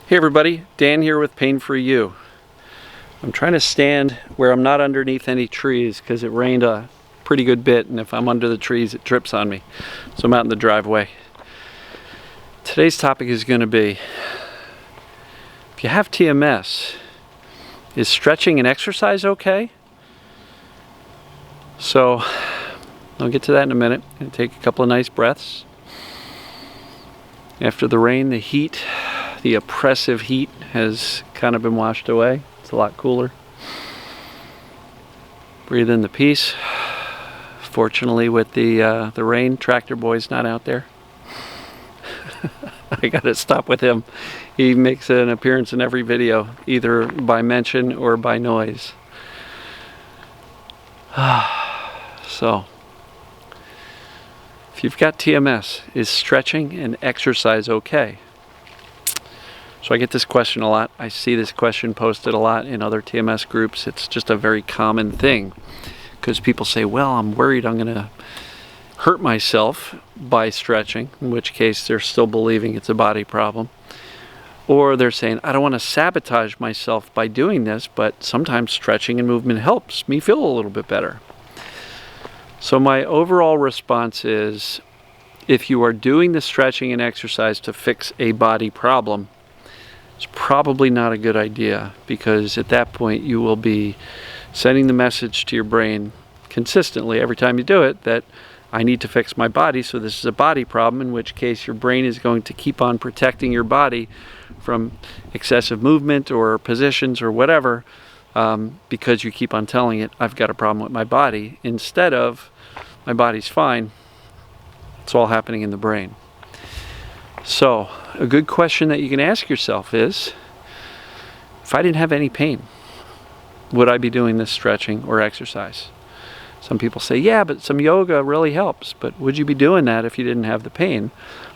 Hey everybody, Dan here with Pain For You. I'm trying to stand where I'm not underneath any trees because it rained a pretty good bit, and if I'm under the trees it drips on me. So I'm out in the driveway. Today's topic is going to be, if you have TMS, is stretching and exercise okay? So I'll get to that in a minute. And take a couple of nice breaths. After the rain, the heat, the oppressive heat has kind of been washed away. It's a lot cooler. Breathe in the peace. Fortunately, with the rain, Tractor Boy's not out there. I gotta stop with him. He makes an appearance in every video, either by mention or by noise. So, if you've got TMS, is stretching and exercise okay? So I get this question a lot. I see this question posted a lot in other TMS groups. It's just a very common thing because people say, well, I'm worried I'm going to hurt myself by stretching, in which case they're still believing it's a body problem. Or they're saying, I don't want to sabotage myself by doing this, but sometimes stretching and movement helps me feel a little bit better. So my overall response is, if you are doing the stretching and exercise to fix a body problem, it's probably not a good idea, because at that point you will be sending the message to your brain consistently every time you do it that I need to fix my body, so this is a body problem, in which case your brain is going to keep on protecting your body from excessive movement or positions or whatever, because you keep on telling it, I've got a problem with my body, instead of my body's fine. It's all happening in the brain. So a good question that you can ask yourself is, if I didn't have any pain, would I be doing this stretching or exercise? Some people say, yeah, but some yoga really helps. But would you be doing that if you didn't have the pain?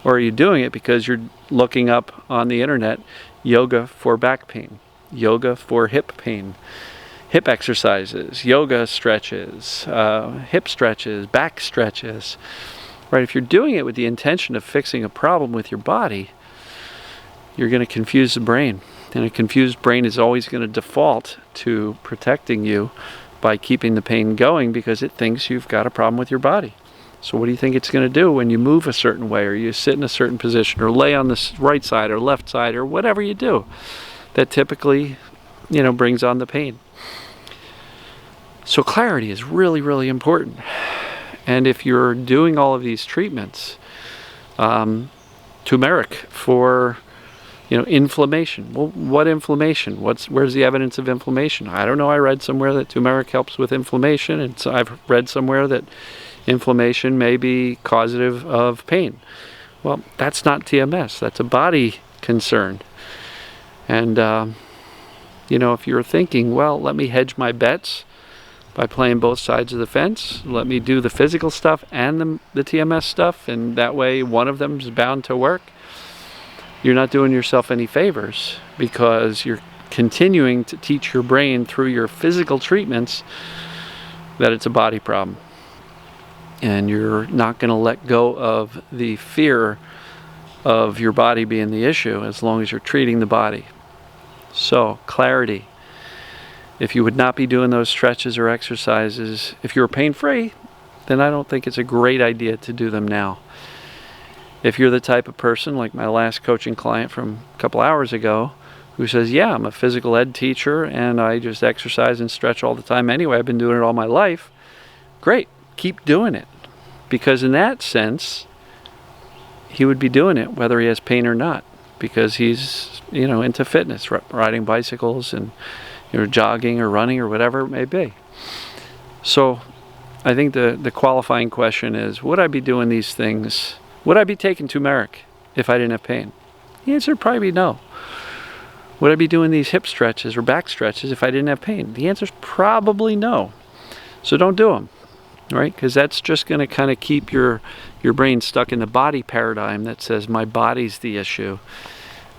Or are you doing it because you're looking up on the internet yoga for back pain, yoga for hip pain, hip exercises, yoga stretches, hip stretches, back stretches? Right? If you're doing it with the intention of fixing a problem with your body, you're going to confuse the brain. And a confused brain is always going to default to protecting you by keeping the pain going, because it thinks you've got a problem with your body. So what do you think it's going to do when you move a certain way, or you sit in a certain position, or lay on the right side or left side, or whatever you do? That typically, brings on the pain. So clarity is really, really important. And if you're doing all of these treatments, turmeric for inflammation. Well, what inflammation? Where's the evidence of inflammation? I don't know. I read somewhere that turmeric helps with inflammation, and so I've read somewhere that inflammation may be causative of pain. Well, that's not TMS. That's a body concern. And if you're thinking, well, let me hedge my bets by playing both sides of the fence, let me do the physical stuff and the TMS stuff, and that way one of them is bound to work, you're not doing yourself any favors, because you're continuing to teach your brain through your physical treatments that it's a body problem. And you're not going to let go of the fear of your body being the issue as long as you're treating the body. So, clarity. If you would not be doing those stretches or exercises, if you're pain-free, then I don't think it's a great idea to do them now. If you're the type of person, like my last coaching client from a couple hours ago, who says, yeah, I'm a physical ed teacher and I just exercise and stretch all the time anyway, I've been doing it all my life, great, keep doing it. Because in that sense, he would be doing it whether he has pain or not, because he's, into fitness, riding bicycles and jogging or running or whatever it may be. So I think the qualifying question is, would I be doing these things? Would I be taking turmeric if I didn't have pain? The answer would probably be no. Would I be doing these hip stretches or back stretches if I didn't have pain? The answer is probably no. So don't do them, right? Because that's just going to kind of keep your brain stuck in the body paradigm that says my body's the issue.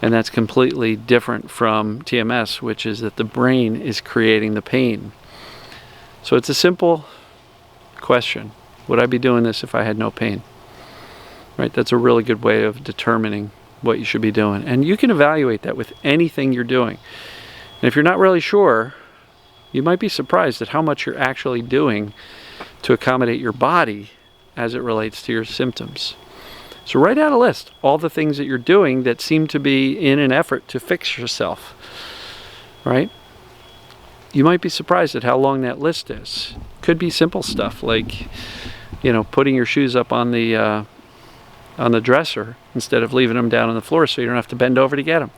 And that's completely different from TMS, which is that the brain is creating the pain. So it's a simple question. Would I be doing this if I had no pain? Right? That's a really good way of determining what you should be doing. And you can evaluate that with anything you're doing. And if you're not really sure, you might be surprised at how much you're actually doing to accommodate your body as it relates to your symptoms. So write out a list, all the things that you're doing that seem to be in an effort to fix yourself, right? You might be surprised at how long that list is. Could be simple stuff like, you know, putting your shoes up on the dresser instead of leaving them down on the floor so you don't have to bend over to get them.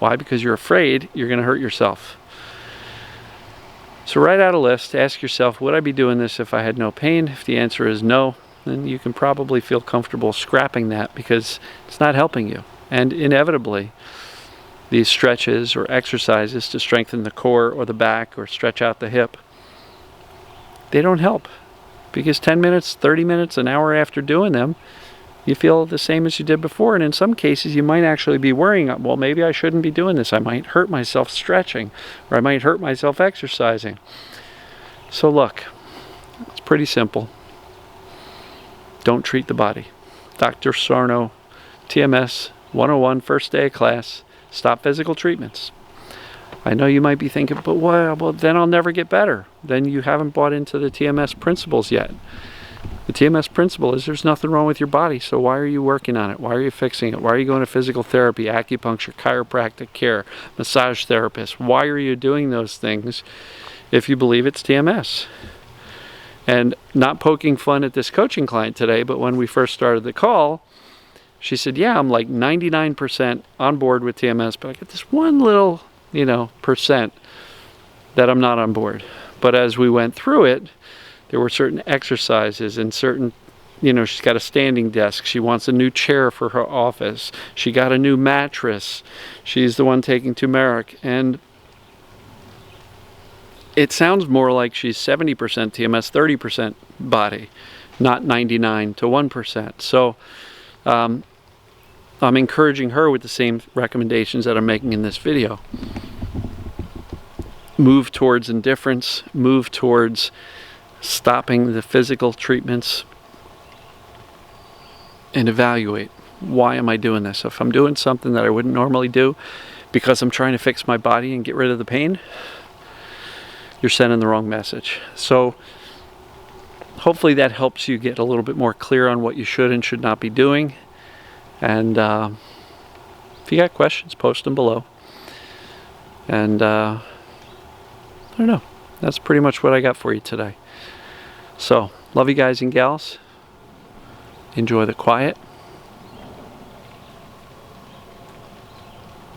Why? Because you're afraid you're going to hurt yourself. So write out a list. Ask yourself, would I be doing this if I had no pain? If the answer is no, then you can probably feel comfortable scrapping that because it's not helping you. And inevitably, these stretches or exercises to strengthen the core or the back or stretch out the hip, they don't help. Because 10 minutes, 30 minutes, an hour after doing them, you feel the same as you did before. And in some cases, you might actually be worrying, well, maybe I shouldn't be doing this. I might hurt myself stretching, or I might hurt myself exercising. So look, it's pretty simple. Don't treat the body. Dr. Sarno, TMS 101, first day of class. Stop physical treatments. I know you might be thinking, but well, then I'll never get better. Then you haven't bought into the TMS principles yet. The TMS principle is there's nothing wrong with your body, so why are you working on it? Why are you fixing it? Why are you going to physical therapy, acupuncture, chiropractic care, massage therapist? Why are you doing those things if you believe it's TMS? And not poking fun at this coaching client today, but when we first started the call, she said, yeah, I'm like 99% on board with TMS, but I got this one little, percent that I'm not on board. But as we went through it, there were certain exercises and certain, she's got a standing desk. She wants a new chair for her office. She got a new mattress. She's the one taking turmeric. And it sounds more like she's 70% TMS, 30% body, not 99 to 1%. So I'm encouraging her with the same recommendations that I'm making in this video. Move towards indifference, move towards stopping the physical treatments, and evaluate, why am I doing this? If I'm doing something that I wouldn't normally do because I'm trying to fix my body and get rid of the pain, you're sending the wrong message. So hopefully that helps you get a little bit more clear on what you should and should not be doing. And if you got questions, post them below. And I don't know, that's pretty much what I got for you today. So, love you guys and gals. Enjoy the quiet.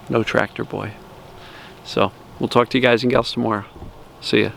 No tractor boy. So, we'll talk to you guys and gals tomorrow. See ya.